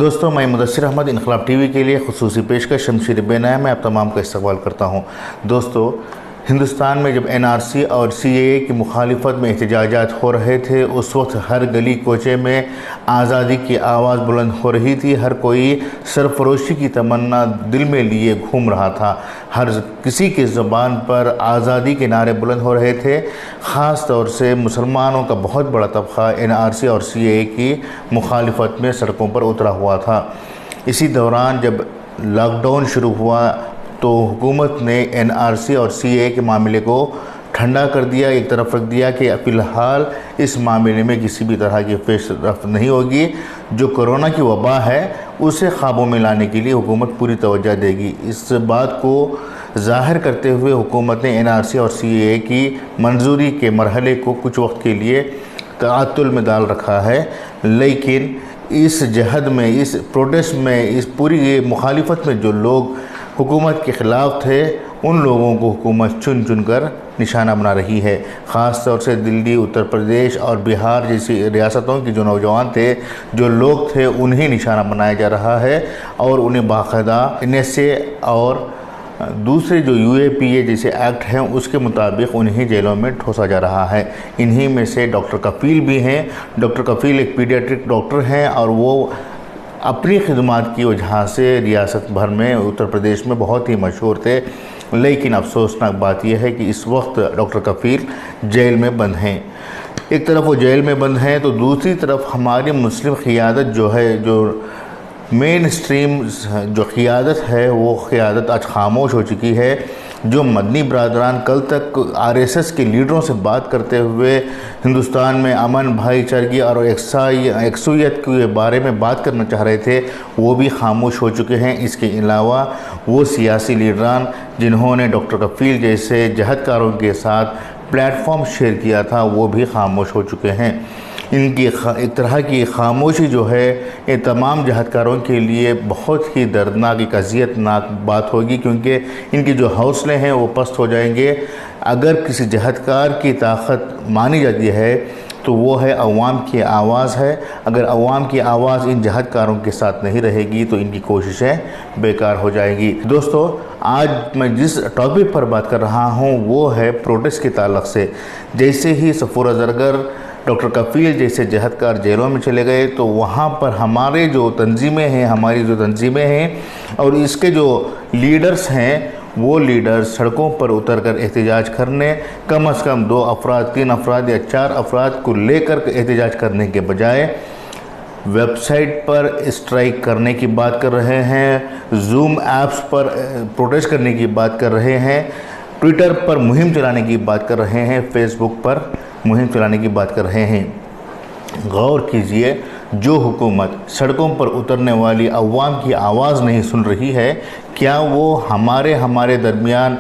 दोस्तों, मैं मुदस्सिर अहमद इनकलाब टीवी के लिए खुसूसी पेशकश शमशीर बेनाया में आप तमाम का इस्तकबाल करता हूँ। दोस्तों, हिंदुस्तान में जब एनआरसी और सीएए की मुखालिफत में एहतजाजात हो रहे थे, उस वक्त हर गली कोचे में आज़ादी की आवाज़ बुलंद हो रही थी। हर कोई सरफरोशी की तमन्ना दिल में लिए घूम रहा था। हर किसी की ज़बान पर आज़ादी के नारे बुलंद हो रहे थे। ख़ास तौर से मुसलमानों का बहुत बड़ा तबक़ा एनआरसी और सीएए की मुखालिफत में सड़कों पर उतरा हुआ था। इसी दौरान जब लॉकडाउन शुरू हुआ तो हुकूमत ने एनआरसी और सीएए के मामले को ठंडा कर दिया, एक तरफ रख दिया कि फ़िलहाल इस मामले में किसी भी तरह की पेशरफ्त नहीं होगी। जो कोरोना की वबा है उसे काबू में लाने के लिए हुकूमत पूरी तवज्जो देगी। इस बात को ज़ाहिर करते हुए हुकूमत ने एनआरसी और सीएए की मंजूरी के मरहले को कुछ वक्त के लिए ताअत्तुल में डाल रखा है, लेकिन इस जहद में, इस प्रोटेस्ट में, इस पूरी मुखालिफत में जो लोग हुकूमत के ख़िलाफ़ थे, उन लोगों को हुकूमत चुन चुन कर निशाना बना रही है। ख़ास तौर से दिल्ली, उत्तर प्रदेश और बिहार जैसी रियासतों के जो नौजवान थे, जो लोग थे, उन्हें निशाना बनाया जा रहा है और उन्हें बाकायदा एनएसए और दूसरे जो यूएपीए जैसे एक्ट हैं उसके मुताबिक उन्हें जेलों में ठोसा जा रहा है। इन्हीं में से डॉक्टर कफ़ील भी हैं। डॉक्टर कफ़ील एक पीडियाट्रिक डॉक्टर हैं और वो अपनी खिदमात की वजह से रियासत भर में, उत्तर प्रदेश में बहुत ही मशहूर थे। लेकिन अफसोसनाक बात यह है कि इस वक्त डॉक्टर कफ़ील जेल में बंद हैं। एक तरफ वो जेल में बंद हैं तो दूसरी तरफ हमारी मुस्लिम क़ियादत जो है, जो मेन स्ट्रीम जो क़ियादत है, वो क़ियादत आज खामोश हो चुकी है। जो मदनी बरादरान कल तक आरएसएस के लीडरों से बात करते हुए हिंदुस्तान में अमन, भाईचारगी और यकसूयत के बारे में बात करना चाह रहे थे, वो भी खामोश हो चुके हैं। इसके अलावा वो सियासी लीडरान जिन्होंने डॉक्टर कफ़ील जैसे जहदकारों के साथ प्लेटफॉर्म शेयर किया था, वो भी खामोश हो चुके हैं। इनकी एक तरह की खामोशी जो है, ये तमाम जहदकारों के लिए बहुत ही दर्दनाक, एक अज़ियतनाक बात होगी, क्योंकि इनके जो हौसले हैं वो पस्त हो जाएंगे। अगर किसी जहदकार की ताकत मानी जाती है तो वो है अवाम की आवाज़ है। अगर अवाम की आवाज़ इन जहदकारों के साथ नहीं रहेगी तो इनकी कोशिशें बेकार हो जाएंगी। दोस्तों, आज मैं जिस टॉपिक पर बात कर रहा हूँ वो है प्रोटेस्ट के ताल्लुक़ से। जैसे ही सफूरा ज़रगर, डॉक्टर कफ़ील जैसे जहदकार जेलों में चले गए तो वहाँ पर हमारी जो तंजीमें हैं और इसके जो लीडर्स हैं, वो लीडर्स सड़कों पर उतरकर एहतजाज करने, कम से कम 2 अफराद, 3 अफराद या 4 अफराद को लेकर एहतजाज करने के बजाय वेबसाइट पर स्ट्राइक करने की बात कर रहे हैं, जूम ऐप्स पर प्रोटेस्ट करने की बात कर रहे हैं, ट्विटर पर मुहिम चलाने की बात कर रहे हैं, फेसबुक पर मुहिम चलाने की बात कर रहे हैं। गौर कीजिए, जो हुकूमत सड़कों पर उतरने वाली अवाम की आवाज़ नहीं सुन रही है, क्या वो हमारे दरमियान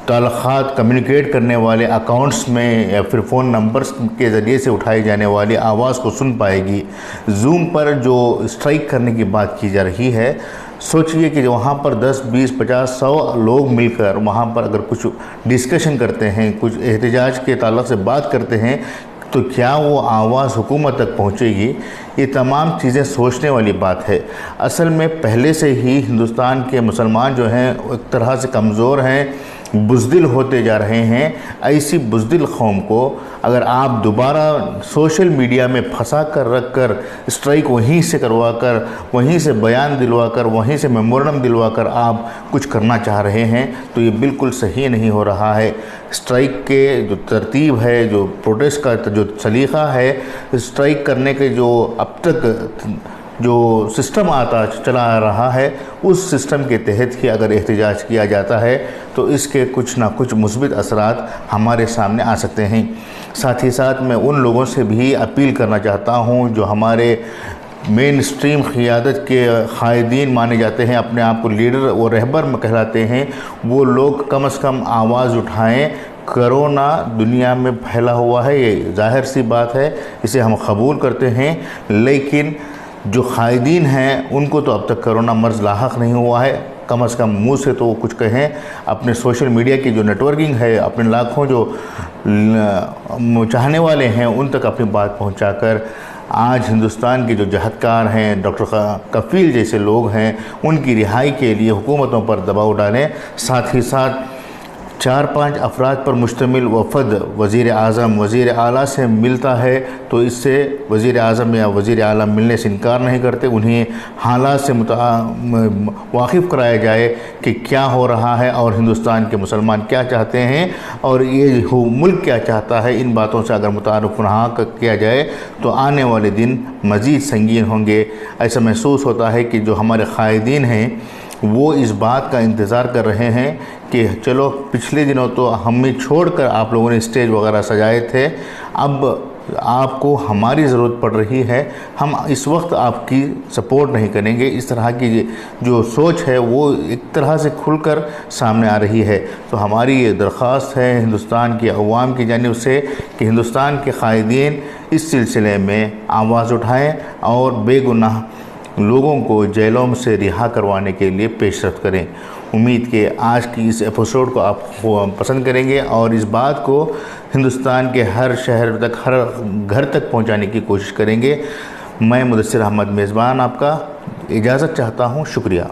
ताल्लुक़ात कम्युनिकेट करने वाले अकाउंट्स में या फिर फ़ोन नंबर्स के ज़रिए से उठाई जाने वाली आवाज़ को सुन पाएगी? जूम पर जो स्ट्राइक करने की बात की जा रही है, सोचिए कि वहाँ पर 10, 20, 50, 100 लोग मिलकर वहाँ पर अगर कुछ डिस्कशन करते हैं, कुछ एहतजाज के ताल्लुक़ से बात करते हैं, तो क्या वो आवाज़ हुकूमत तक पहुँचेगी? ये तमाम चीज़ें सोचने वाली बात है। असल में पहले से ही हिंदुस्तान के मुसलमान जो हैं एक तरह से कमज़ोर हैं, बुज़दिल होते जा रहे हैं। ऐसी बुज़दिल कौम को अगर आप दोबारा सोशल मीडिया में फंसा कर रख कर स्ट्राइक वहीं से करवा कर, वहीं से बयान दिलवा कर, वहीं से मेमोरेंडम दिलवा कर आप कुछ करना चाह रहे हैं, तो ये बिल्कुल सही नहीं हो रहा है। स्ट्राइक के जो तरतीब है, जो प्रोटेस्ट का जो सलीक़ा है, स्ट्राइक करने के जो अब तक जो सिस्टम चला आ रहा है, उस सिस्टम के तहत ही अगर एहतजाज किया जाता है तो इसके कुछ ना कुछ मुस्बित असरात हमारे सामने आ सकते हैं। साथ ही साथ मैं उन लोगों से भी अपील करना चाहता हूं जो हमारे मेन स्ट्रीम क़ियादत के क़ायदीन माने जाते हैं, अपने आप को लीडर और रहबर में कहलाते हैं, वो लोग कम से कम आवाज़ उठाएँ। कोरोना दुनिया में फैला हुआ है, ये ज़ाहिर सी बात है, इसे हम कबूल करते हैं, लेकिन जो क़ायदीन हैं उनको तो अब तक कोरोना मर्ज़ लाहक नहीं हुआ है। कम से कम मुँह से तो वो कुछ कहें, अपने सोशल मीडिया की जो नेटवर्किंग है, अपने लाखों जो चाहने वाले हैं उन तक अपनी बात पहुंचाकर आज हिंदुस्तान के जो जहदकार हैं, डॉक्टर कफ़ील जैसे लोग हैं, उनकी रिहाई के लिए हुकूमतों पर दबाव डालें। साथ ही साथ 4-5 अफराद पर मुश्तमिल वफ़द वज़ीर आज़म, वज़ीर आला से मिलता है तो इससे वज़ीर आज़म या वज़ीर आला मिलने से इनकार नहीं करते। उन्हें हालात से वाकिफ़ कराया जाए कि क्या हो रहा है और हिंदुस्तान के मुसलमान क्या चाहते हैं और ये मुल्क क्या चाहता है। इन बातों से अगर मुतारुफ़ किया जाए तो आने वाले दिन मज़ीद संगीन होंगे। ऐसा महसूस होता है कि जो हमारे कायदीन हैं वो इस बात का इंतज़ार कर रहे हैं कि चलो पिछले दिनों तो हमें छोड़कर आप लोगों ने स्टेज वगैरह सजाए थे, अब आपको हमारी ज़रूरत पड़ रही है, हम इस वक्त आपकी सपोर्ट नहीं करेंगे। इस तरह की जो सोच है वो एक तरह से खुलकर सामने आ रही है। तो हमारी ये दरख्वास्त है हिंदुस्तान की अवाम की जानिब से कि हिंदुस्तान के कायदीन इस सिलसिले में आवाज़ उठाएँ और बेगुनाह लोगों को जेलों से रिहा करवाने के लिए पेशरफ्त करें। उम्मीद के आज की इस एपिसोड को आप पसंद करेंगे और इस बात को हिंदुस्तान के हर शहर तक, हर घर तक पहुंचाने की कोशिश करेंगे। मैं मुदस्सिर अहमद मेज़बान आपका इजाज़त चाहता हूं। शुक्रिया।